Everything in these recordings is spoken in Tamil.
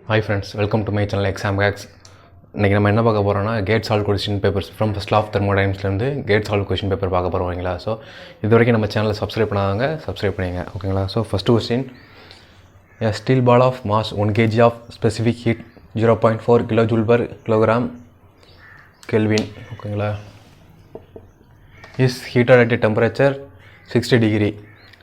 Hi friends, welcome to my channel Exam Hacks. இன்றைக்கி நம்ம என்ன பார்க்க போகிறோம்னா GATE solve question papers from first of தெர்மோடைனமிக்ஸ்லேருந்து கேட் சால்வ் கொஸ்டின் பேப்பர் பார்க்க போகிறோம் ஓகேங்களா. ஸோ இது வரைக்கும் நம்ம சேனலை சப்ஸ்கிரைப் பண்ணாதவங்க சப்ஸ்கிரைப் பண்ணிங்க ஓகேங்களா. So first question, a steel ball of mass 1 kg of specific heat 0.4 kilojoule per kilogram Kelvin ஓகேங்களா is heated at a temperature 60 degree.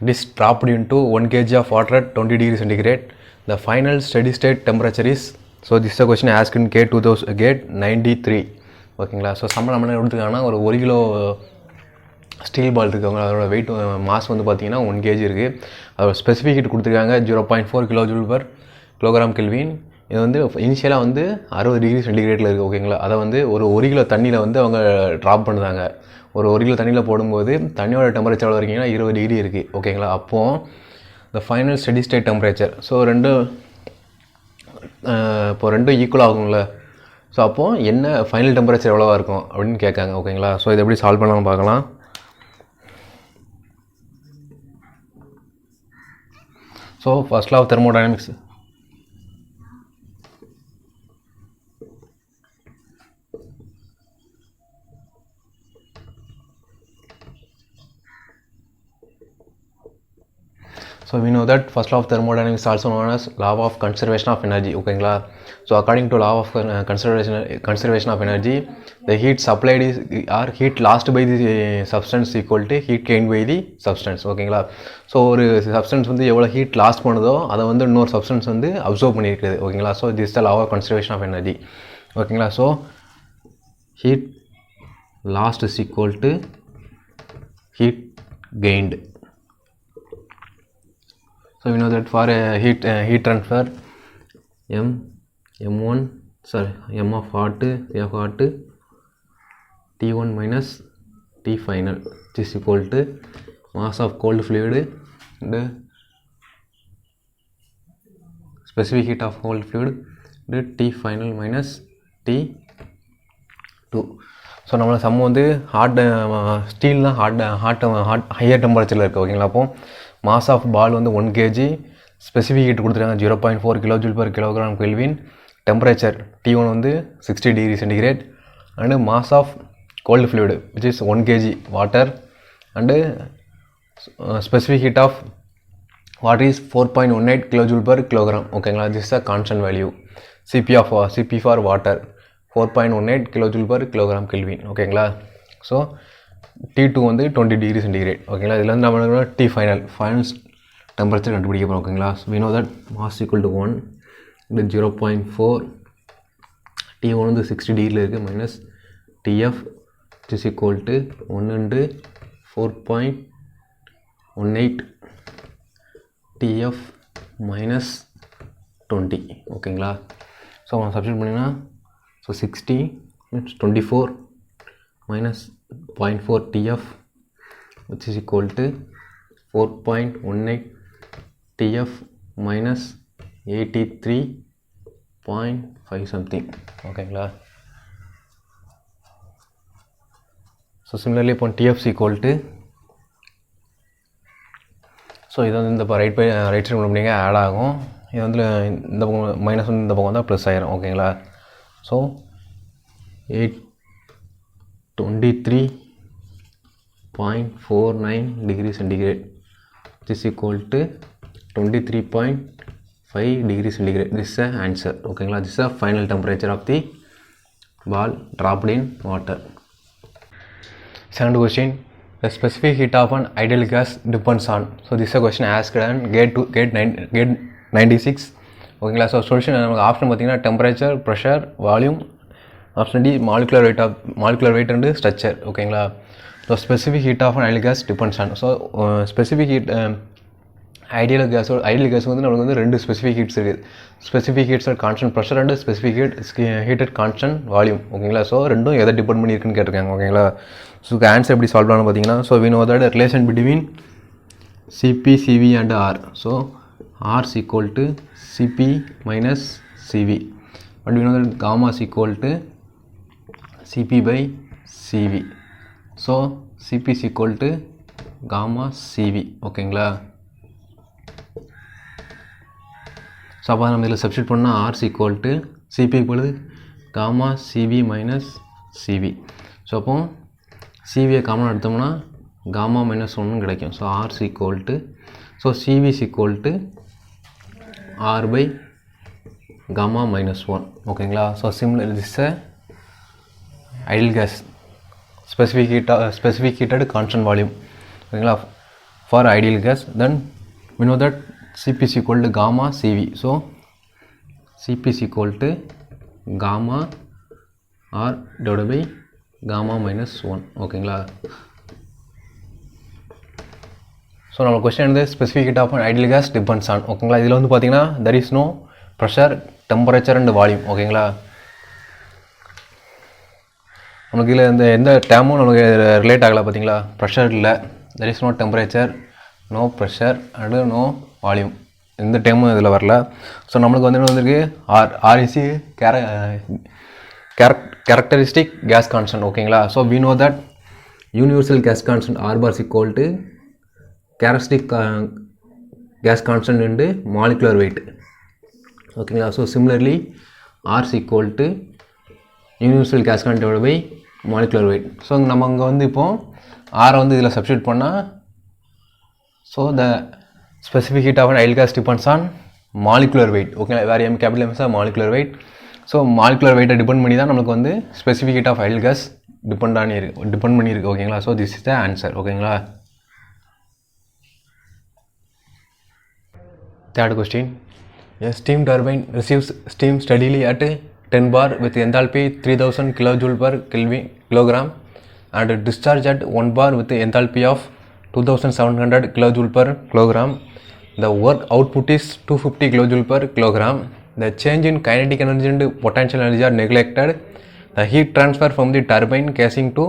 It is dropped into 1 kg of water at 20 degree centigrade. The final steady state temperature is, so this is a question asked in gate 2000 gate 93 ஓகேங்களா. ஸோ சம்பளம் நம்ம என்ன எடுத்துக்காங்கன்னா ஒரு 1 கிலோ ஸ்டீல் பால் இருக்குங்க, அதோட வெயிட் மாஸ் வந்து பார்த்தீங்கன்னா 1 kg இருக்குது. அதோட ஸ்பெசிஃபிக் ஹீட் கொடுத்துருக்காங்க 0.4 கிலோஜூல் பர் கிலோகிராம் கெல்வின். இது வந்து இனிஷியலாக வந்து 60 டிகிரி சென்டிகிரேட்டில் இருக்குது ஓகேங்களா. அதை வந்து ஒரு 1 கிலோ தண்ணியில் வந்து அவங்க ட்ராப் பண்ணுறாங்க. ஒரு 1 கிலோ தண்ணியில் போடும்போது தண்ணியோட டெம்பரேச்சர் எவ்வளோ இருக்கீங்கன்னா 20 டிகிரி இருக்குது ஓகேங்களா. அப்போது the final steady state temperature, so ரெண்டும் ஈக்குவல் ஆகுங்கள. ஸோ அப்போது என்ன ஃபைனல் டெம்பரேச்சர் எவ்வளோவா இருக்கும் அப்படின்னு கேட்காங்க ஓகேங்களா. ஸோ இதை எப்படி சால்வ் பண்ணலாம்னு பார்க்கலாம். So first law of thermodynamics, so we know that first law of thermodynamics is also known as law of conservation of energy ஓகேங்களா. so according to law of conservation of energy, the heat supplied is or heat lost by the substance equal to heat gained by the substance ஓகேங்களா. ஸோ ஒரு சப்ஸ்டன்ஸ் வந்து எவ்வளோ ஹீட் லாஸ்ட் பண்ணுதோ அதை வந்து இன்னொரு சப்ஸ்டன்ஸ் வந்து அப்சர்வ் பண்ணியிருக்குது ஓகேங்களா. So this the law of conservation of energy ஓகேங்களா. So heat lost is equal to heat gained. So we know that for a heat transfer, m of hot f hot T1 minus T final is equal to mass of cold fluid and specific heat of cold fluid and T final minus T2. So நம்மளை சம் வந்து ஸ்டீல் தான் ஹையர் டெம்பரேச்சரில் இருக்குது ஓகேங்களா. அப்போது மாஸ் ஆஃப் பால் வந்து 1 kg, ஸ்பெசிஃபிக் ஹீட் கொடுத்துருக்காங்க 0.4 kilojoule per kilogram kelvin, temperature T1 வந்து 60 degree centigrade and mass of cold fluid which is 1 kg water and specific heat of water is 4.18 kilojoule per kilogram ஓகேங்களா. This a constant value. CP for water 4.18 kilojoule per kilogram kelvin ஓகேங்களா. ஸோ T2 வந்து 20 டிகிரி சென்டிகிரேட் ஓகேங்களா. இதில் வந்து நம்ம T ஃபைனல் டெம்பரேச்சர் கண்டுபிடிக்க போகிறோம் ஓகேங்களா. We know that mass equal to 1 இது 0.4, T1 வந்து 60 டிகிரியில் இருக்குது minus TF is equal to 1 into 4.18 TF minus 20 ஓகேங்களா. ஸோ நம்ம சப்ஸ்டிட்யூட் பண்ணிங்கன்னா so 60 means 24 minus 0.4 TF which is equal to 4.18 TF minus 83.5 something ஓகேங்களா. ஸோ சிமிலர்லி இப்போ TF is equal to, so இது வந்து இந்த ரைட் சைடு பண்ணிங்க ஆட் ஆகும். இது வந்து இந்த பக்கம் மைனஸ் வந்து இந்த பக்கம் வந்தால் ப்ளஸ் ஆயிரும் ஓகேங்களா. So 23.49 degree centigrade is equal to 23.5 degree centigrade. This is the answer ஓகேங்களா. this is the final temperature of the ball dropped in water. Second question, the specific heat of an ideal gas depends on, so this is a question asked on gate 96 ஓகேங்களா. ஸோ சொல்யூஷன் நமக்கு ஆப்ஷன் பார்த்தீங்கன்னா temperature, pressure, volume, option D molecular weight and structure ஓகேங்களா. So specific heat of ideal gas depends on, so specific heat ideal gas வந்து நம்மளுக்கு வந்து 2 ஸ்பெசிஃபிக் ஹீட்ஸ் இருக்குது. Specific heats at constant pressure and specific heat at constant volume ஓகேங்களா. ஸோ ரெண்டும் எதை டிபெண்ட் பண்ணியிருக்குன்னு கேட்டிருக்காங்க ஓகேங்களா. ஸோ ஆன்சர் எப்படி சால்வ் பண்ணணும் பார்த்தீங்கன்னா, so we know that relation between CP, CV and R. So R is equal to CP minus CV, but we know that gamma is equal to CP by CV. So CP is equal to gamma CV ஓகேங்களா. ஸோ அப்போ நம்ம இதில் சப்ஸ்டியூட் பண்ணால் ஆர்ஸ் ஈக்குவல் டு சிபி பொழுது gamma CV minus CV. So அப்போ சிவியை காமனாக எடுத்தோம்னா காமா மைனஸ் ஒன்று கிடைக்கும். So R is equal to so CV is equal to R by gamma minus one. ஓகேங்களா. So similar this ideal gas specific heated constant volume. ஓகேங்களா. for ideal gas then we know that Cp is equal to gamma Cv. so Cp is equal to gamma R divided by gamma minus 1. ஓகேங்களா. ஸோ நம்ம கொஸ்டின் வந்து specific heat of ideal gas depends on. ஓகேங்களா. இதில் வந்து பார்த்தீங்கன்னா there is no pressure, temperature and volume. ஓகேங்களா. நமக்கு இதில் இந்த எந்த டேமும் நமக்கு ரிலேட் ஆகலை பார்த்தீங்களா. ப்ரெஷர் இல்லை, there is no temperature, no pressure and no volume, எந்த டேமும் இதில் வரல. ஸோ நம்மளுக்கு வந்து என்ன வந்திருக்கு ஆர்இசி கேரக்டரிஸ்டிக் கேஸ் கான்ஸ்டன்ட். ஓகேங்களா. So we know that universal gas constant R bar equal to characteristic gas constant into molecular weight. ஓகேங்களா. So similarly R is equal to universal gas constant divided by molecular weight. So நம்ம அங்கே வந்து இப்போது ஆரை வந்து இதில் சப்ஸ்டியூட் பண்ணால் so the specific heat of ideal gas depends on molecular weight. ஓகேங்களா. வேறு capital MS molecular weight. So molecular வெயிட்டை டிபெண்ட் பண்ணி தான் நமக்கு வந்து specific heat of ideal gas depend பண்ணியிருக்கு. ஓகேங்களா. So this is the answer. ஓகேங்களா. Third question. A steam turbine receives steam steadily at 10 bar with enthalpy 3000 kJ per kilogram and discharge at 1 bar with enthalpy of 2700 kJ per kilogram. The work output is 250 kJ per kilogram. The change in kinetic energy and potential energy are neglected. The heat transfer from the turbine casing to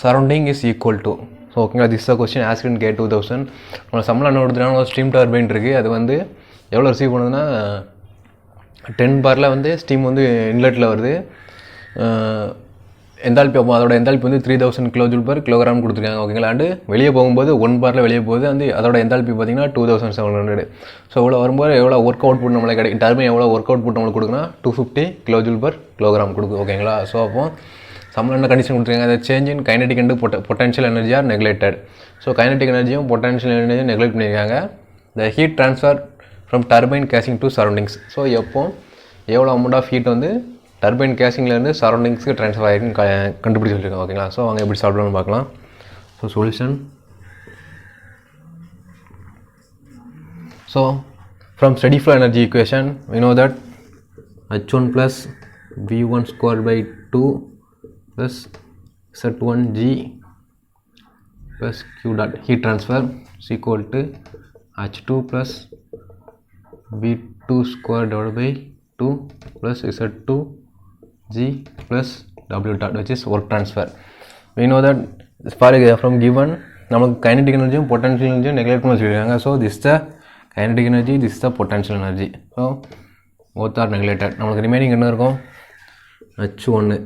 surrounding is equal to. So ஓகேங்களா. திஸ் கொஸ்டின் ஆஸ்க்ட் இன் கே 2000. நம்ம சம்பளம் என்ன கொடுத்துட்டாங்க, ஒரு ஸ்டீம் டர்பைன் இருக்குது. அது வந்து எவ்வளோ ரிசீவ் பண்ணுதுன்னா 10 பாரில் வந்து ஸ்டீம் வந்து இன்லெட்டில் வருது. எந்தால்பி அதோட எந்தால்பி வந்து 3000 kJ per kilogram கொடுத்துருக்காங்க. ஓகேங்களா. அண்டு வெளியே போகும்போது 1 பாரில் வெளியே போகுது. வந்து அதோட எந்தால்பி பார்த்தீங்கன்னா 2700. ஸோ இவ்வளோ வரும்போது எவ்வளோ ஒர்க் அவுட் புட் நம்மளுக்கு கிடைக்கும், டர்பைன் எவ்வளோ ஒர்க் அவுட் புட் நம்மளுக்கு கொடுக்குன்னா 250 kJ per kilogram கொடுக்கும். ஓகேங்களா. ஸோ அப்போது சம்பளம் என்ன கண்டிஷன் கொடுத்துருக்காங்க, அதை change in kinetic and potential energy are neglected. So kinetic எனர்ஜியும் பொட்டன்ஷியல் எனர்ஜியும் நெக்லெக்ட் பண்ணியிருக்காங்க. The heat transfer from turbine casing to surroundings. So எப்போ எவ்வளோ அமௌண்ட் ஆஃப் ஹீட் வந்து டர்பைன் கேசிங்லேருந்து சரௌண்டிங்ஸ்க்கு ட்ரான்ஸ்ஃபர் ஆகிருக்குன்னு கண்டுபிடிச்சி வச்சுருக்காங்க. ஓகேங்களா. ஸோ அவங்க எப்படி சால்வ் பண்ணணும்னு பார்க்கலாம். So solution. So from steady flow energy equation we know that h1 plus v1 squared by 2 plus z1g plus q dot heat transfer is equal to h2 plus v2 square divided by 2 plus z2g plus w dot which is work transfer. We know that from given நமக்கு kinetic energy potential energy neglect பண்ணி வச்சிருக்காங்க. So this is the kinetic energy, this is the potential energy. So both are neglected. நமக்கு remaining என்ன இருக்கும், h1.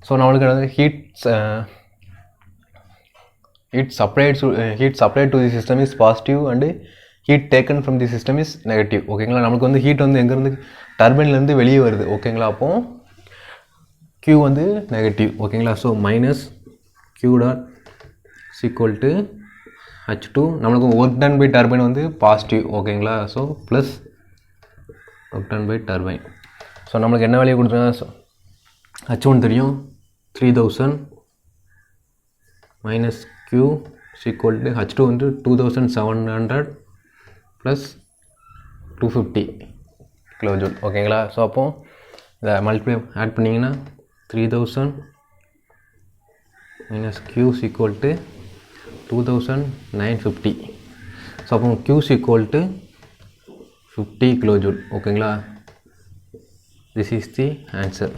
ஸோ நம்மளுக்கு heat supplied to the system is positive and heat taken from the system is negative. ஓகேங்களா. நமக்கு வந்து ஹீட் வந்து எங்கேருந்து டர்பைன்லேருந்து வெளியே வருது. ஓகேங்களா. அப்போ Q வந்து நெகட்டிவ். ஓகேங்களா. So minus Q dot equal to H2. நம்மளுக்கு ஒர்க் டன் பை டர்பைன் வந்து பாசிட்டிவ். ஓகேங்களா. So plus work done by turbine. So நம்மளுக்கு என்ன வேல்யூ கொடுத்துருக்காங்க, H1 தெரியும் 3000 minus Q is equal to H2 வந்து 2700 plus 250 kJ. ஓகேங்களா. ஸோ அப்போ இதை மல்டிப்ளை ஆட் பண்ணிங்கன்னா 3000 minus Q is equal to 2950. So அப்போ Q is equal to 50 kJ. ஓகேங்களா. this is the answer.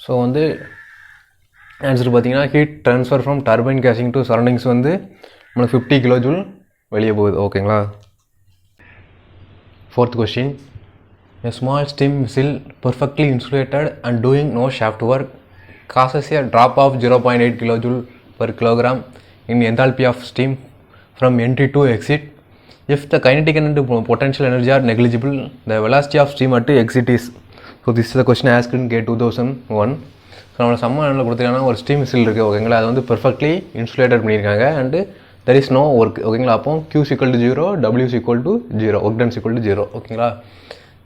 So வந்து ஆன்சர் பார்த்தீங்கன்னா heat transfer from turbine casing to surroundings வந்து நம்மளுக்கு 50 kJ வெளியே போகுது. ஓகேங்களா. Fourth question. A small steam vessel perfectly insulated and doing no shaft work causes a drop of 0.8 kJ per kilogram in enthalpy of steam from entry to exit. If the kinetic and potential energy are negligible, the velocity of stream at exit is. So this is the question asked in K 2001. So நம்மளை சம்ம கொடுத்துருக்காங்கன்னா ஒரு ஸ்டீம் விசில் இருக்குது ஓகேங்களா, அது வந்து பெர்ஃபெக்ட்லி இன்சுலேட்டட் பண்ணியிருக்காங்க and there is no work ஓகேங்களா. அப்போ Q = 0, W = 0, ஒர்க் டன் = 0 ஓகேங்களா.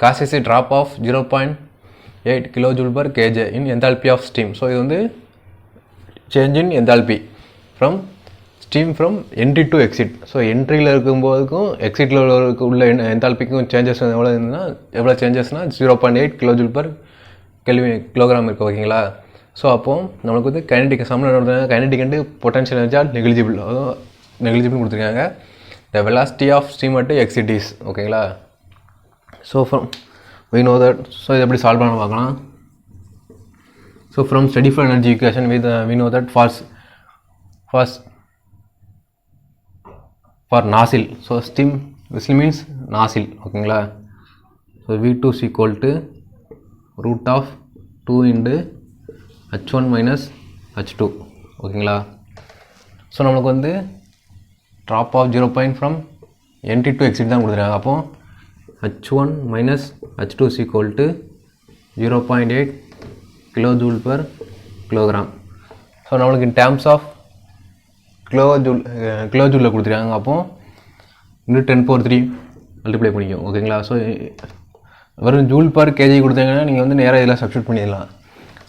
causes a drop of 0.8 kJ/kg in enthalpy of steam. So இது வந்து change in enthalpy from steam from entry to exit. So என்ட்ரியில் இருக்கும்போதுக்கும் எக்ஸிட்டில் உள்ள என்தால்பிக்கும் சேஞ்சஸ் எவ்வளோ சேஞ்சஸ்னால் 0.8 kJ/kg இருக்குது ஓகேங்களா. ஸோ அப்போது நம்மளுக்கு வந்து கைனடிக் சம்மில் kinetic and potential energy are negligible கொடுத்துருக்காங்க. The velocity of steam at exit is ஓகேங்களா. So from we know that. So இது எப்படி சால்வ் பண்ண பார்க்கலாம். So from steady flow energy equation we know that for nozzle. So steam whistle means nozzle ஓகேங்களா. So V2 is equal to root of 2 into H1 minus H2 ஓகேங்களா. ஸோ நம்மளுக்கு வந்து drop of 0. from entry to exit தான் கொடுத்துருக்காங்க. அப்போது H1 minus H2 is equal to 0.8 kJ/kg. So நம்மளுக்கு in terms of கிலோஜூலில் கொடுத்துருக்காங்க. அப்போது இன்னும் 10⁻³ மல்டிப்ளை பண்ணிக்கும் ஓகேங்களா. ஸோ வெறும் J/kg கொடுத்தீங்கன்னா நீங்கள் வந்து நேராக இதில் சப்ஸ்டியூட் பண்ணிடலாம்.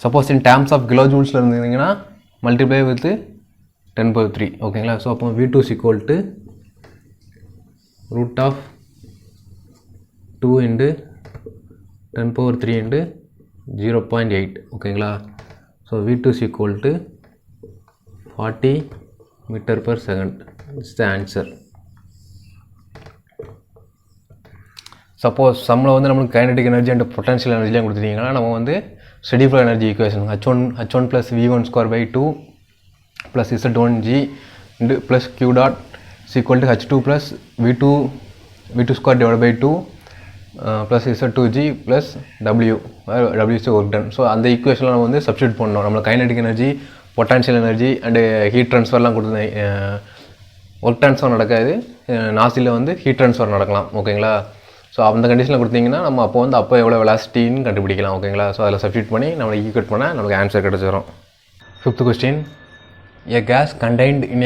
சப்போஸ் இன் டேர்ம்ஸ் ஆஃப் கிலோஜூல்ஸில் இருந்தீங்கன்னா மல்டிப்ளை வித் 10⁻³ ஓகேங்களா. ஸோ அப்போ V2 is equal to root of 2 into 10⁻³ into 0.8 ஓகேங்களா. So V2 is equal to 40 m/s. It's the answer. Suppose சம்மில் வந்து நம்மளுக்கு கைனடிக் எனர்ஜி அண்ட் பொட்டன்ஷியல் எனர்ஜிலாம் கொடுத்துட்டீங்கன்னா நம்ம வந்து steady flow energy equation H1 + V1²/2 + Z1g + Q dot is equal to H2 + V2² / 2 + Z2g + W is work done. So அந்த ஈக்குவேஷனில் நம்ம வந்து சப்ஸ்டியூட் பண்ணணும். நம்மளுக்கு kinetic energy, potential energy and heat ட்ரான்ஸ்ஃபர்லாம் கொடுத்து ஒர்க் ட்ரான்ஸ்ஃபர் நடக்காது, நாசிலில் வந்து ஹீட் ட்ரான்ஸ்ஃபர் நடக்கலாம் ஓகேங்களா. ஸோ அந்த கண்டிஷனில் கொடுத்தீங்கன்னா நம்ம அப்போ எவ்வளோ வெலாசிட்டின்னு கண்டுபிடிக்கலாம் ஓகேங்களா. ஸோ அதில் சப்ஸ்டியூட் பண்ணி நம்மளை ஈக்குவேட் பண்ணால் நமக்கு ஆன்சர் கிடச்சிடும். 5th question. A gas contained in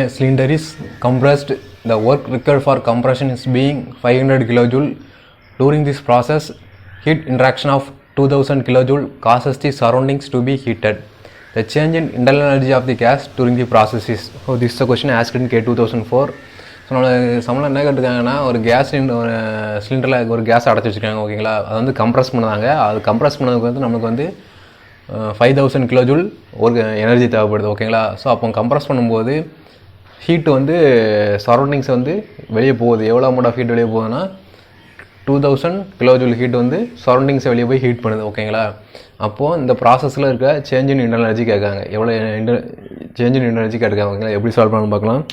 a cylinder is compressed. The work required for compression is being 500 kJ. During this process, heat interaction of 2000 kJ causes the surroundings to be heated. The change in internal energy of the gas during the process is. So this is a question asked in K 2004. So நம்மளை சம்பளம் என்ன கேட்டிருக்காங்கன்னா ஒரு சிலிண்டரில் ஒரு கேஸ் அடைச்சி வச்சுருக்காங்க ஓகேங்களா. அது வந்து கம்ப்ரஸ் பண்ணாங்க. அது கம்ப்ரஸ் பண்ணதுக்கு வந்து நமக்கு வந்து 5000 kJ ஒரு எனர்ஜி தேவைப்படுது ஓகேங்களா. ஸோ அப்போ கம்ப்ரஸ் பண்ணும்போது ஹீட்டு வந்து சரௌண்டிங்ஸ் வந்து வெளியே போகுது. எவ்வளோ அமௌண்ட் ஆஃப் ஹீட் வெளியே போகுதுன்னா 2000 kJ ஹீட் வந்து சரௌண்டிங்ஸை வெளியே போய் ஹீட் பண்ணுது ஓகேங்களா. அப்போது இந்த ப்ராசஸில் இருக்க சேஞ்ச் இன் இன்டர்னல் எனர்ஜி கேட்காங்க. எவ்வளோ சேஞ்ச் இன் இன்டர்னல் எனர்ஜி கேட்காங்க ஓகேங்களா. எப்படி சால்வ் பண்ணணும்னு பார்க்கலாம்.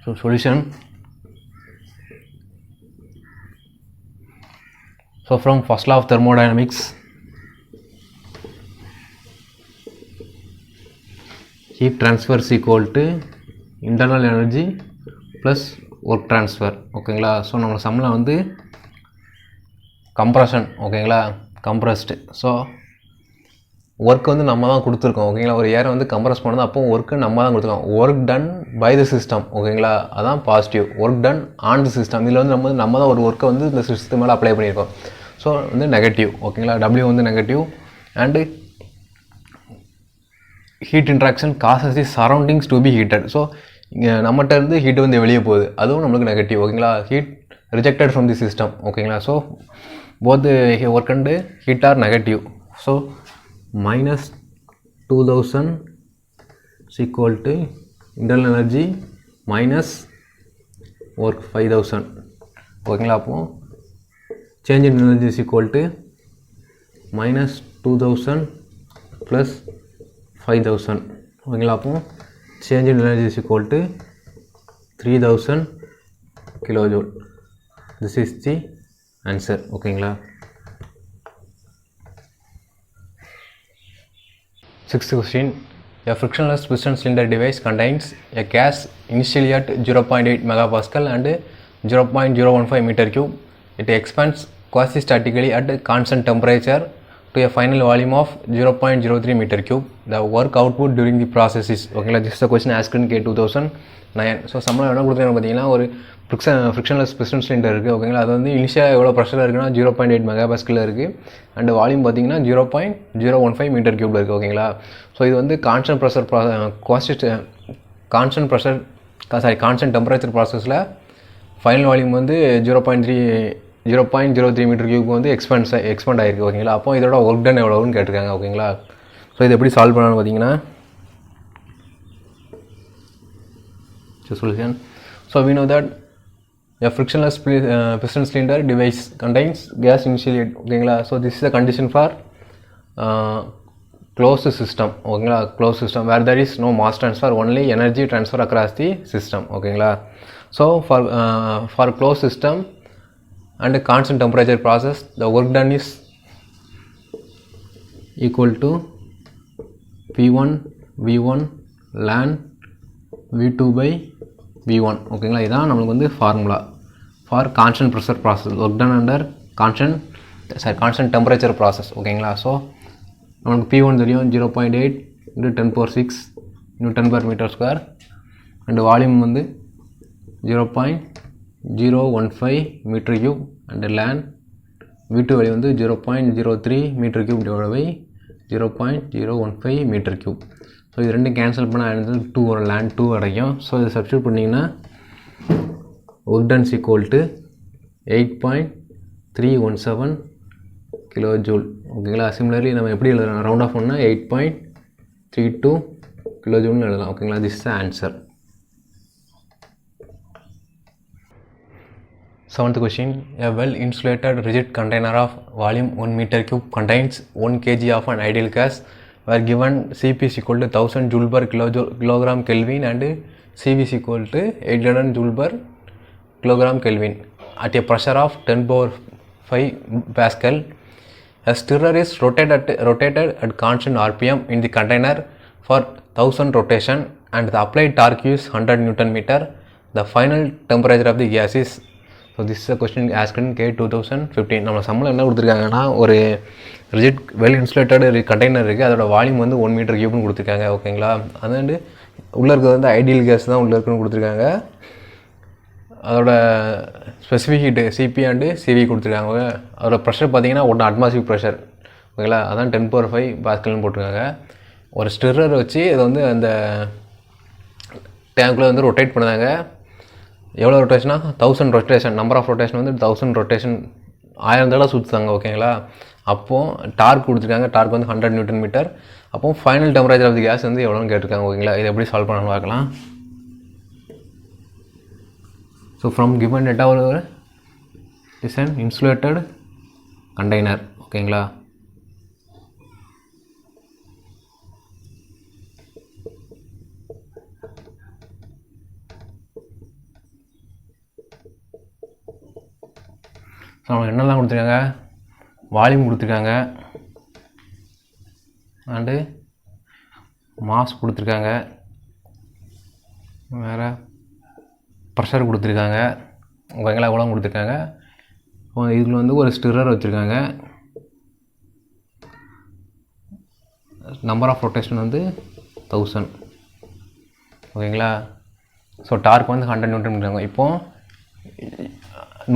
So solution. So from first law of thermodynamics, heat transfer is equal to internal energy plus work transfer ஓகேங்களா. ஸோ நம்ம சம்மில் வந்து கம்ப்ரஷன் ஓகேங்களா, கம்ப்ரஸ்டு. ஸோ ஒர்க் வந்து நம்ம தான் கொடுத்துருக்கோம் ஓகேங்களா. ஒரு ஏரை வந்து கம்ப்ரஸ் பண்ணது அப்போ ஒர்க்கு நம்ம தான் கொடுத்துருக்கோம். Work done by the system ஓகேங்களா, அதான் positive. Work done on the system, இதில் வந்து நம்ம தான் ஒரு ஒர்க்கை வந்து இந்த சிஸ்டம் மேலே அப்ளை பண்ணியிருக்கோம். ஸோ வந்து நெகட்டிவ் ஓகேங்களா. W வந்து negative and heat interaction causes the surroundings to be heated. So இங்கே நம்மகிட்ட இருந்து ஹீட் வந்து வெளியே போகுது, அதுவும் நம்மளுக்கு நெகட்டிவ் ஓகேங்களா. Heat rejected from the system ஓகேங்களா. So both work and heat are negative. So -2000 is equal to internal energy minus work 5000 ஓகேங்களா. அப்போ change in energy is equal to -2000 plus 5000 ஓகேங்களா. அப்போ change in energy is equal to 3000 kJ. This is the answer ஓகேங்களா. 6th question. A frictionless piston cylinder device contains a gas initially at 0.8 megapascal and 0.015 meter cube. It expands quasi-statically at constant temperature to a final volume of 0.03 meter cube. The work output during the process is okay. This is the question asked in K2009. So சம்பளம் என்ன கொடுத்துருக்காங்க பார்த்தீங்கன்னா ஒரு ஃப்ரிக்ஷன்லெஸ் பிஸ்டன் சிலிண்டர் இருக்குது ஓகேங்களா. அது வந்து இனிஷியாக எவ்வளோ ப்ரெஷரில் இருக்குன்னா 0.8 மெகாபாஸ்கலில் இருக்குது. அண்ட் வால்யூம் பார்த்தீங்கன்னா 0.015 மீட்டர் கியூபில் இருக்குது ஓகேங்களா. ஸோ இது வந்து கான்ஸ்டன்ட் டெம்பரேச்சர் ப்ராசஸில் ஃபைனல் வால்யூம் வந்து 0.03 மீட்டர் கியூப் வந்து எக்ஸ்பேண்ட் ஆகிருக்கு ஓகேங்களா. அப்போ இதோட ஒர்க் டன் எவ்வளோன்னு கேட்டிருக்காங்க ஓகேங்களா. ஸோ இது எப்படி சால்வ் பண்ணலான்னு பார்த்தீங்கன்னா solution. So we know that a frictionless piston cylinder device contains gas initially ஓகேங்களா. So this is the condition for closed system ஓகேங்களா. closed system where there is no mass transfer, only energy transfer across the system ஓகேங்களா. So for closed system and constant temperature process, the work done is equal to P1 V1 ln V2 by V1 ஓகேங்களா. இதுதான் நம்மளுக்கு வந்து formula for constant pressure process, work done under constant temperature process ஓகேங்களா. ஸோ நம்மளுக்கு P1 தெரியும் 0.8 × 10⁶ Newton per meter square and volume வந்து 0.015 meter cube and ln V2 value வந்து 0.03 meter cube divide by 0.015 meter cube. So இது ரெண்டும் கேன்சல் பண்ணால் ஆனது 2 வரும், ln 2 கிடைக்கும். ஸோ இதை சப்ஸ்டியூட் பண்ணிங்கன்னா work done equal to 8.317 kilo joule ஓகேங்களா. சிமிலர்லி நம்ம எப்படி எழுதலாம், ரவுண்ட் ஆஃப் பண்ணால் 8.32 கிலோ ஜூல்னு எழுதலாம் ஓகேங்களா. This is the answer. 7th question. A well insulated rigid container of volume 1 meter cube contains 1 kg of an ideal gas were given Cp is equal to 1000 joule per kilogram Kelvin and Cv is equal to 800 joule per kilogram Kelvin at a pressure of 10⁵ Pascal. A stirrer is rotated at constant RPM in the container for 1000 rotation and the applied torque is 100 Newton meter. The final temperature of the gas is. So this is a question asked in K2015. நம்ம சம்பளம் என்ன கொடுத்துருக்காங்கன்னா ஒரு ரிஜிட் வெல் இன்சுலேட்டட் கண்டெய்னர் இருக்குது, அதோட வால்யூம் வந்து 1 மீட்டர் கியூப்னு கொடுத்துருக்காங்க ஓகேங்களா. அது வந்து உள்ளே இருக்கிறது வந்து ஐடியல் கேஸ் தான் உள்ளே இருக்குன்னு கொடுத்துருக்காங்க. அதோட specific heat Cp and Cv கொடுத்துருக்காங்க. அதோட ப்ரெஷர் பார்த்தீங்கன்னா 1 அட்மாஸ்பியர் ப்ரெஷர் ஓகேங்களா. அதான் 10⁵ பாஸ்கல்னு போட்டிருக்காங்க. ஒரு ஸ்டிரர் வச்சு இதை வந்து அந்த டேங்க்கில் வந்து ரொட்டேட் பண்ணுறாங்க. எவ்வளோ ரொட்டேஷனா 1000 ரொட்டேஷன், நம்பர் ஆஃப் ரொட்டேஷன் வந்து 1000 ரொட்டேஷன் 1000 தடவை சுற்றுறாங்க ஓகேங்களா. அப்போது டார்க் கொடுத்துருக்காங்க, டார்க் வந்து 100 நியூட்டன் மீட்டர். அப்போது final temperature of the gas வந்து எவ்வளோன்னு கேட்டிருக்காங்க ஓகேங்களா. இதை எப்படி சால்வ் பண்ணணும்னு பார்க்கலாம். ஸோ ஃப்ரம் கிவன் டேட்டா ஒரு இஸ் அன் இன்சுலேட்டட் கண்டெய்னர் ஓகேங்களா. ஸோ அவங்க என்னெல்லாம் கொடுத்துருக்காங்க, வால்யூம் கொடுத்துருக்காங்க அண்டு மாஸ் கொடுத்துருக்காங்க, வேறு ப்ரெஷர் கொடுத்துருக்காங்க ஓகேங்களா. எவ்வளோ கொடுத்துருக்காங்க. இதில் வந்து ஒரு ஸ்டிரர் வச்சுருக்காங்க. நம்பர் ஆஃப் ரொட்டேஷன் வந்து 1000 ஓகேங்களா. ஸோ டார்க் வந்து 100 நியூட்டன் மீட்டர். இப்போது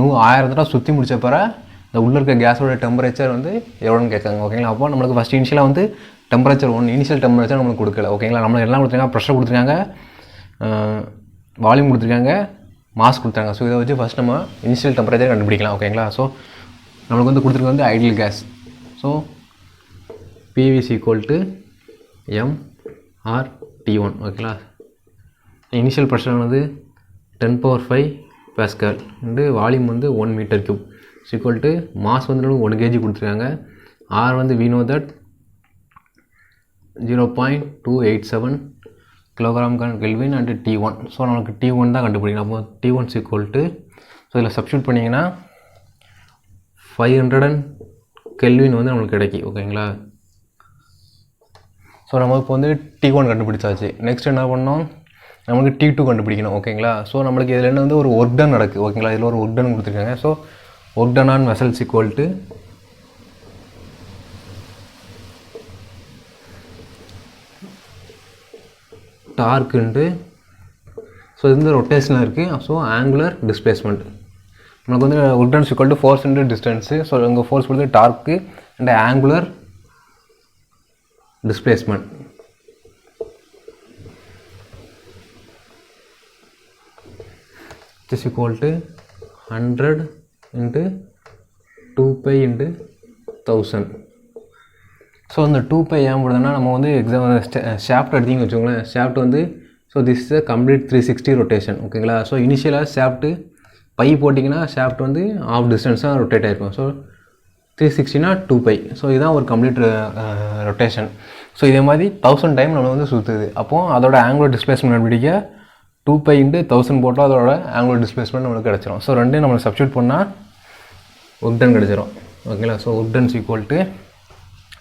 1000 தடவை சுற்றி முடித்த பிறகு இந்த உள்ளே இருக்க கேஸோட டெம்பரேச்சர் வந்து எவ்வளோன்னு கேட்காங்க ஓகேங்களா. அப்போ நம்மளுக்கு ஃபஸ்ட் இனிஷியலாக வந்து டெம்பரேச்சர் இனிஷியல் டெம்பரேச்சர் நம்மளுக்கு கொடுக்கல ஓகேங்களா. நம்மளுக்கு எல்லாம் கொடுத்துருக்காங்க, ப்ரெஷர் கொடுத்துருக்காங்க, வால்யூம் கொடுத்துருக்காங்க, மாஸ் கொடுத்துருக்காங்க. ஸோ இதை வச்சு ஃபஸ்ட் நம்ம இனிஷியல் டெம்பரேச்சர் கண்டுபிடிக்கலாம் ஓகேங்களா. ஸோ நம்மளுக்கு வந்து கொடுத்துருக்க வந்து ideal case. So PV is equal to mRT1 ஓகேங்களா. இனிஷியல் ப்ரெஷர் வந்து 10⁵ பாஸ்கல் அண்டு வால்யூம் வந்து 1 meter cube equal to mass வந்து 1 kg கொடுத்துருக்காங்க. ஆர் வந்து we know that 0.287 kilogram kelvin and T1. So நமக்கு T1 தான் கண்டுபிடிக்கணும். அப்போ T1 ஈக்குவல் டு ஸோ இதில் சப்ஸ்டியூட் பண்ணிங்கன்னா 500 கெல்வின் வந்து நம்மளுக்கு கிடைக்கி ஓகேங்களா. ஸோ நம்ம இப்போ வந்து T1 கண்டுபிடிச்சாச்சு. நெக்ஸ்ட் என்ன பண்ணோம், நமக்கு T2 கண்டுபிடிக்கணும் ஓகேங்களா. ஸோ நம்மளுக்கு இதில் என்ன வந்து ஒரு ஒர்க் டன் நடக்குது ஓகேங்களா. இதில் ஒரு ஒர்க் டன் கொடுத்துருக்காங்க. So work done on vessels equal to torque into so இது வந்து ரொட்டேஷனாக இருக்குது. ஸோ ஆங்குலர் டிஸ்பிளேஸ்மெண்ட் நமக்கு வந்து work done equal to force into distance. So இங்கே ஃபோர்ஸ் கொடுத்து torque and angular displacement is equal to 100 into 2 pi into 1000. So இந்த 2 pi ஏன் போடுதுன்னா நம்ம வந்து எக்ஸாம் ஷாஃப்ட் எடுத்திங்கன்னு வச்சுக்கோங்களேன். ஷாஃப்ட் வந்து so this is a complete 360 rotation ஓகேங்களா. ஸோ இனிஷியலாக ஷாஃப்ட்டு பை போட்டிங்கன்னா ஷாஃப்ட் வந்து ஆஃப் டிஸ்டன்ஸாக ரொட்டேட் ஆகிருக்கும். ஸோ 360னா 2 pi. ஸோ இதுதான் ஒரு கம்ப்ளீட் ரொட்டேஷன். ஸோ இதே மாதிரி 1000 டைம் நம்ம வந்து சுற்றுது. அப்போது அதோட ஆங்குலர் டிஸ்பிளேஸ்மெண்ட் பிடிக்க 2 pi into 1000 போட்டால் அதோட ஆங்குலர் டிஸ்பிளேஸ்மெண்ட் நம்மளுக்கு கிடச்சிரும். ஸோ ரெண்டையும் நம்மளுக்கு சப்ஸ்டியூட் பண்ணால் ஒர்க் டன் கிடச்சிரும் ஓகேங்களா. So work done equal to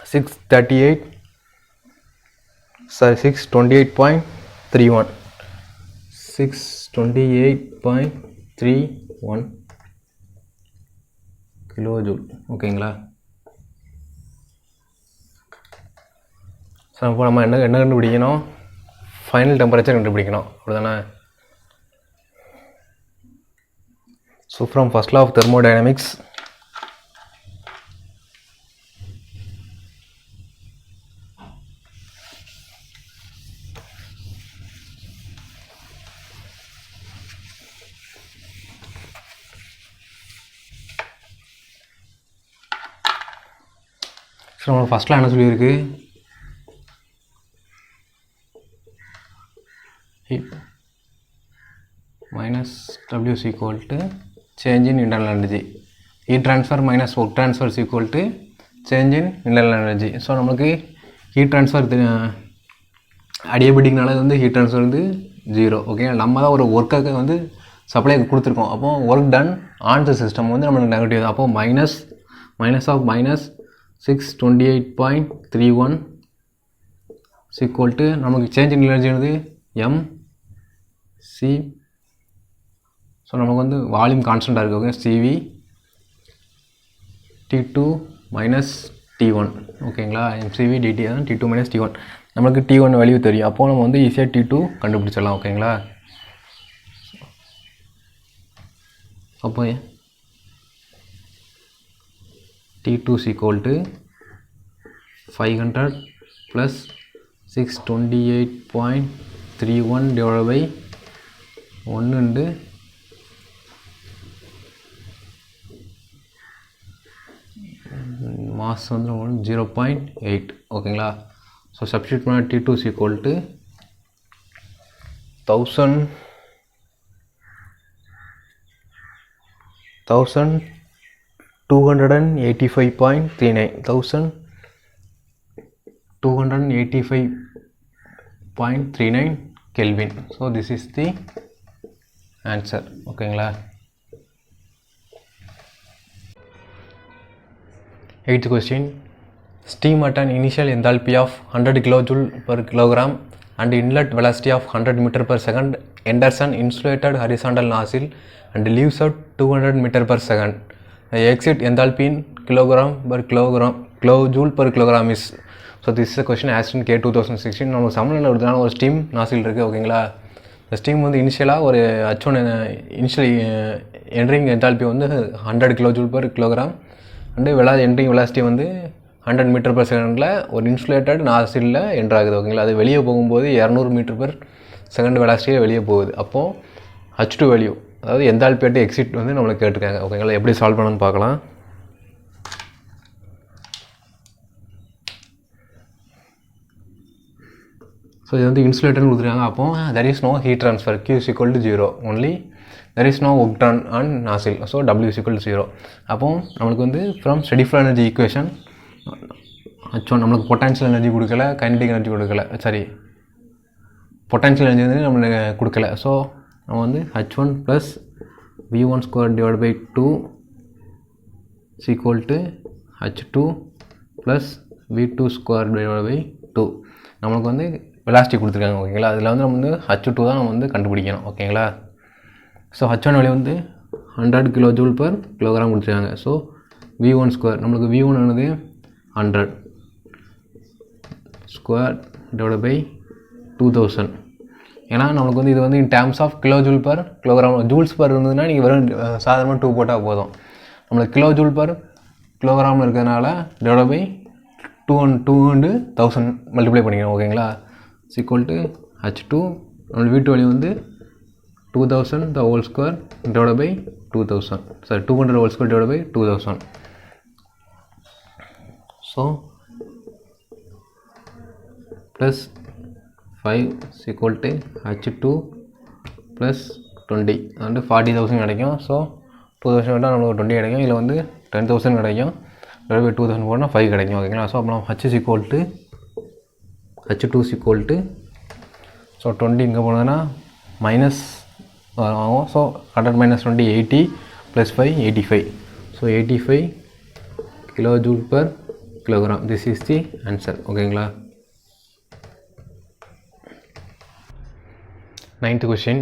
628.31 628.31 kilojoule ஓகேங்களா. ஸோ இப்போ நம்ம என்ன கண்டுபிடிக்கணும், ஃபைனல் டெம்பரேச்சர் கண்டுபிடிக்கணும் அப்படிதானே. So from first law of thermodynamics so நம்ம ஃபஸ்ட்டில் என்ன சொல்லியிருக்கு, heat minus W is equal to change in internal energy. Heat transfer minus work transfer is equal to change in internal energy. So நம்மளுக்கு ஹீட் ட்ரான்ஸ்ஃபர் அடியபடிக்கனால வந்து ஹீட் ட்ரான்ஸ்ஃபர் வந்து 0 ஓகே. நம்ம தான் ஒரு ஒர்க்காக வந்து சப்ளை கொடுத்துருக்கோம். அப்போது work done on the system வந்து நம்மளுக்கு நெகட்டிவ் தான். அப்போது minus of minus 628.31 is equal to நமக்கு சேஞ்ச் இன் எனர்ஜி வந்து MC. ஸோ நமக்கு வந்து வால்யூம் கான்ஸ்டண்ட்டாக இருக்குது okay. CV T2 minus T1 ஓகேங்களா. MCV DT தான் T2 minus T1. நம்மளுக்கு T1 வேல்யூ தெரியும். அப்போது நம்ம வந்து ஈஸியாக T2 கண்டுபிடிச்சிடலாம் ஓகேங்களா. அப்போ T2 is equal to 500 plus 628.31 divided by 1 into mass வந்து 0.8 ஓகேங்களா. ஸோ சப்ஸ்டியூட் பண்ண T2 is equal to 1285.39 Kelvin. So this is the answer ஓகேங்களா. 8th question. Steam at an initial enthalpy of 100 kilojoule per kilogram and inlet velocity of 100 meter per second enters an insulated horizontal nozzle and leaves out 200 meter per second. The exit enthalpy in kilojoule per kilogram is. So this is a question asked in K 2016. நம்ம சமநிலையில் எடுத்தனால ஒரு ஸ்டீம் நாசில் இருக்குது ஓகேங்களா. இந்த ஸ்டீம் வந்து இனிஷியலாக ஒரு H1 இனிஷியல் என்ட்ரிங் என்தால்பி வந்து 100 kilojoule per kilogram and entering velocity வந்து 100 மீட்டர் per செகண்டில் ஒரு இன்சுலேட்டட் நாசிலில் என்ட்ராகுது ஓகேங்களா. அது வெளியே போகும்போது 200 மீட்டர் per செகண்ட் வெலாசிட்டியில் வெளியே போகுது. அப்போது H2 வேல்யூ அதாவது என்தால்பி எக்ஸிட் வந்து நம்மளுக்கு கேட்டிருக்காங்க ஓகேங்களா. எப்படி சால்வ் பண்ணணும்னு பார்க்கலாம். ஸோ இது வந்து இன்சுலேட்டர்னு கொடுத்துருக்காங்க. அப்போது there is no heat transfer, Q is equal to 0 only, there is no work done on nozzle, so W is equal to 0. அப்போது நம்மளுக்கு வந்து from steady flow energy equation H1 நம்மளுக்கு பொட்டன்ஷியல் எனர்ஜி கொடுக்கல, கைனடிக் எனர்ஜி கொடுக்கல, சாரி பொட்டன்ஷியல் எனர்ஜி வந்து நம்மளுக்கு கொடுக்கல. ஸோ நம்ம வந்து H1 plus V1 square divide by 2 is equal to H2 plus V2 square divide by 2. நம்மளுக்கு வந்து வெலாசிட்டி கொடுத்துருக்காங்க ஓகேங்களா. அதில் வந்து நம்ம வந்து H2 தான் நம்ம வந்து கண்டுபிடிக்கணும் ஓகேங்களா. ஸோ H1 வேல்யூ வந்து 100 kJ/kg கொடுத்துருக்காங்க. ஸோ V1 ஸ்கொயர் நம்மளுக்கு V1 ஆனது 100 ஸ்கொயர் டிவைட் பை 2000. ஏன்னா நம்மளுக்கு வந்து இது வந்து in terms of kJ/kg joules per இருந்ததுன்னா நீங்கள் வெறும் சாதாரணமாக 2 போட்டால் போதும். நம்மளுக்கு kJ/kg இருக்கிறதுனால டிவைட் பை 2 and 1000 மல்டிப்ளை பண்ணிக்கணும் ஓகேங்களா. ஈக்குவல் டு H2 நம்மளுக்கு V2 வேல்யூ வந்து 2000 the whole square divided by 2000, sorry 200 whole square divided by 2000. So plus 5 is equal to H2 plus 20 and 40,000 கிடைக்கும். ஸோ 2000 விட்டால் நம்மளுக்கு 20 கிடைக்கும். இதில் வந்து 10,000 கிடைக்கும். divided by 2000 போனால் 5 கிடைக்கும் ஓகேங்களா. ஸோ அப்புறம் H2 is equal to so 20 இங்கே போனதுன்னா மைனஸ் ஆகும். So 100 minus 20 80 plus 5 85. So 85 kJ/kg. This is the answer ஓகேங்களா. 9th question.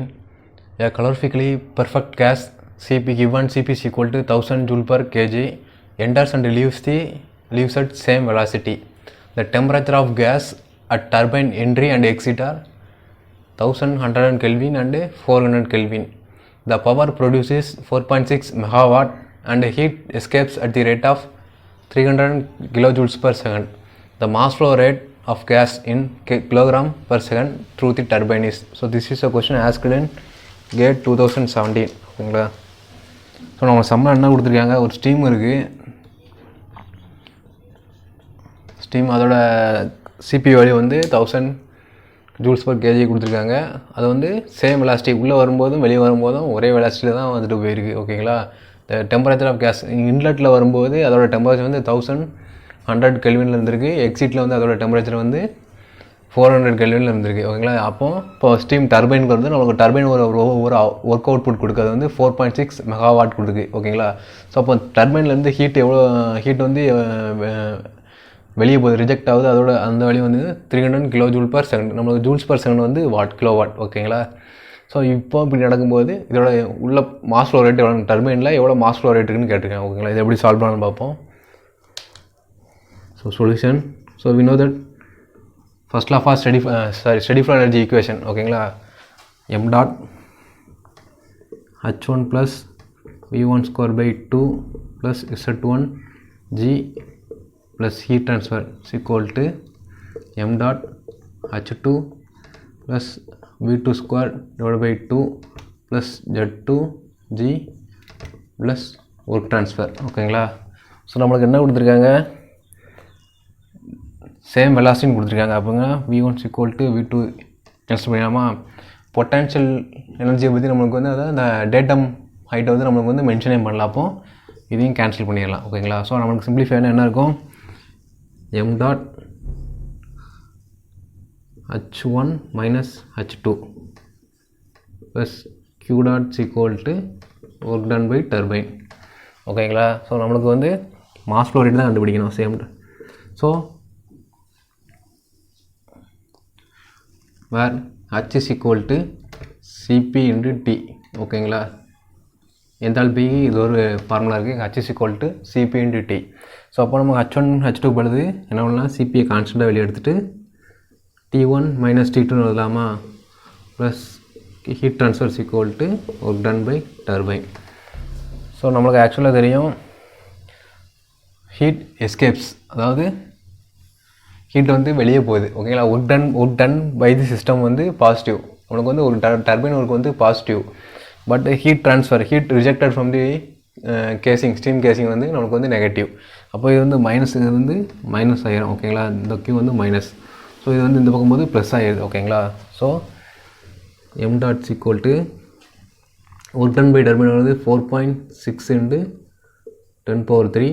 A calorifically perfect gas Cp given Cp is equal to 1000 J/kg enters and leaves at same velocity. The temperature of gas at turbine entry and exit are 1100 Kelvin and 400 Kelvin. The power produces 4.6 megawatt and heat escapes at the rate of 300 kJ/second. The mass flow rate of gas in kilogram per second through the turbine is. So this is a question asked in GATE 2017 ஓகேங்களா. ஸோ நம்ம சம்மர் என்ன கொடுத்துருக்காங்க, ஒரு ஸ்டீம் இருக்குது. ஸ்டீம் அதோட சிபி வேல்யூ வந்து 1000 J/kg கொடுத்துருக்காங்க. அது வந்து சேம் வெலாசிட்டி உள்ளே வரும்போதும் வெளியே வரும்போதும் ஒரே வெலாசிட்டியில் தான் வந்துட்டு போயிருக்கு ஓகேங்களா. டெம்பரேச்சர் ஆஃப் கேஸ் இன்லெட்டில் வரும்போது அதோட டெம்பரேச்சர் வந்து 1100 கெல்வினில் இருந்திருக்கு. எக்ஸிட்டில் வந்து அதோட டெம்பரேச்சர் வந்து 400 கெல்வினில் இருந்திருக்கு ஓகேங்களா. இப்போ ஸ்டீம் டர்பைனுக்கு வந்து நம்மளுக்கு டர்பைன் ஒரு ஒர்க் அவுட்புட் கொடுக்குறது வந்து 4.6 மெகாவாட் கொடுக்கு ஓகேங்களா. ஸோ அப்போ டர்பைன்லேருந்து ஹீட் வந்து வெளியே போகுது, ரிஜெக்ட் ஆகுது. அதோட அந்த வேல்யூ வந்து 300 kJ/second. நம்மளுக்கு J/second வந்து கிலோவாட் ஓகேங்களா. ஸோ இப்போ இப்படி நடக்கும்போது இதோட உள்ள மாஸ் ஃப்ளோ ரேட் எவ்வளோ, டர்பைனில் எவ்வளோ மாஸ் ஃப்ளோ ரேட் இருக்குன்னு கேட்டிருக்காங்க ஓகேங்களா. இதை எப்படி சால்வ் பண்ணலாம்னு பார்ப்போம். So solution. So we know that first law of steady flow energy equation ஓகேங்களா. m dot h1 plus v1 square by 2 plus z1 g plus heat transfer is equal to m dot h2 plus v2 square divided by 2 plus z2 g plus work transfer ஓகேங்களா. ஸோ நம்மளுக்கு என்ன கொடுத்துருக்காங்க, சேம் வெலாசிட்டின்னு கொடுத்துருக்காங்க. அப்போங்க v1 is equal to v2 cancel பண்ணிடலாமா. பொட்டன்ஷியல் எனர்ஜியை பற்றி நம்மளுக்கு வந்து அதாவது அந்த டேட்டம் ஹைட்டை வந்து நம்மளுக்கு வந்து மென்ஷனே பண்ணலாம். அப்போ இதையும் கேன்சல் பண்ணிடலாம் ஓகேங்களா. ஸோ நம்மளுக்கு சிம்பிளிஃபைனா என்ன இருக்கும், m dot h1 minus h2 plus q dot is equal to work done by turbine ஓகேங்களா. ஸோ நம்மளுக்கு வந்து மாஸ் ஃப்ளோ ரேட் தான் கண்டுபிடிக்கணும் same. So where h is equal to cp into t ஓகேங்களா. என்தால்பிக்கு இது ஒரு ஃபார்முலா இருக்குது, h is equal to cp into t. So அப்போ நம்ம h1 h2 பழுது என்ன பண்ணலாம், சிபியை கான்ஸ்டண்ட்டாக வெளியே எடுத்துகிட்டு t1 minus t2 எழுதலாமா. Plus heat transfer is equal to work done by turbine. So நம்மளுக்கு ஆக்சுவலாக தெரியும் ஹீட் எஸ்கேப்ஸ், அதாவது ஹீட் வந்து வெளியே போகுது ஓகேங்களா. Work done by the system வந்து பாசிட்டிவ். நம்மளுக்கு வந்து ஒரு டர்பைன் ஒர்க் வந்து positive. But heat transfer, heat rejected from the casing, steam casing வந்து நமக்கு வந்து நெகட்டிவ். அப்போ இது வந்து மைனஸ், இது வந்து மைனஸ் ஆகிரும் ஓகேங்களா. இந்த கியூ வந்து மைனஸ். ஸோ இது வந்து இந்த பக்கம் போது ப்ளஸ் ஆகிடுது ஓகேங்களா. So m dot is equal to work done by turbine வந்து 4.6 into 10⁻³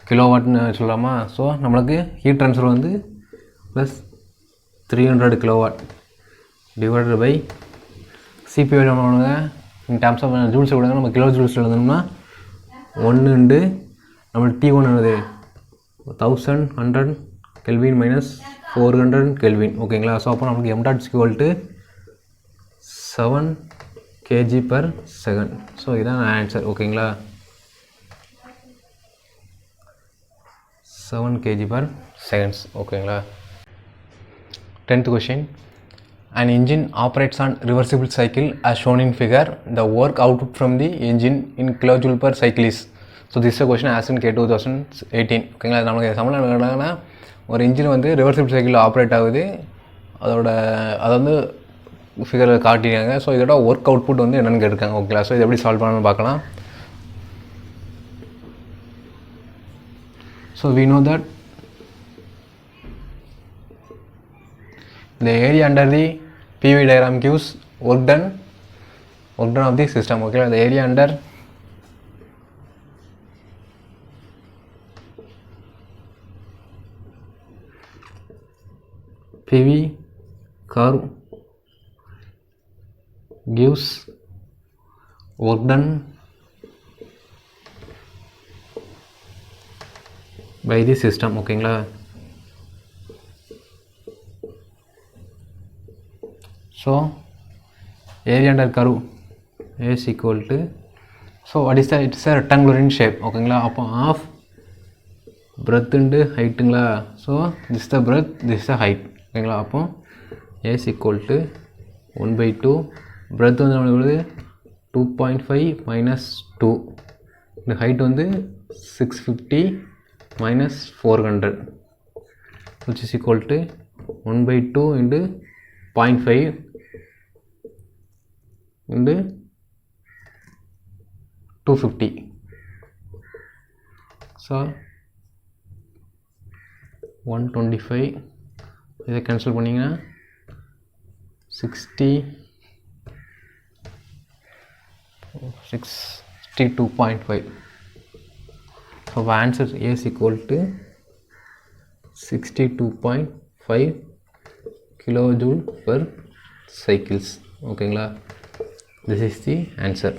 கிலோவாட்னு சொல்லலாமா. ஸோ நம்மளுக்கு ஹீட் ட்ரான்ஸ்ஃபர் வந்து plus 300 kilowatt divided by CP value பண்ணுவாங்க இன் டேர்ம்ஸ் ஆஃப் ஜூல்ஸ் விடுங்க. நம்ம கிலோ ஜூல்ஸ் எழுதணும்னா 1 நம்மளுக்கு T1 எழுது 1100 கெல்வின் மைனஸ் 400 Kelvin ஓகேங்களா. ஸோ அப்போ நமக்கு m dot is equal to 7 kg per second. So இதான் ஆன்சர் ஓகேங்களா. 7 kg per seconds ஓகேங்களா. 10th question. An engine operates on reversible cycle as shown in figure. The work output from the engine in kilojoule per cycle is. So this is a question asked in K 2018 ஓகேங்களா. நமக்கு சம்பளம் என்னன்னா ஒரு இன்ஜின் வந்து ரிவர்சிபிள் சைக்கிளில் ஆப்ரேட் ஆகுது, அதை வந்து ஃபிகரில் காட்டியிருக்காங்க. ஸோ இதோட ஒர்க் அவுட்புட் வந்து என்னென்னு கேட்டிருக்காங்க ஓகேங்களா. ஸோ இது எப்படி சால்வ் பண்ணணும்னு பார்க்கலாம். So we know that the area under the PV diagram gives work done of the system okay. The area under PV curve gives work done by the system ஓகேங்களா. So area under curve is equal to, so what is that, it's a rectangular in shape ஓகேங்களா. அப்போ half breadth into ஹைட்டுங்களா. So this is the breadth, this is the height ஓகேங்களா. அப்போ is equal to 1/2 breadth வந்து நம்மளுக்கு 2.5 minus 2, இந்த height வந்து 650 minus 400 which is equal to 1/2 into 0.5 into 250. So 125 இதை கேன்சல் பண்ணிங்கன்னா 62.5. So answer is equal to 62.5 kilojoule per cycles ஓகேங்களா. This is the answer.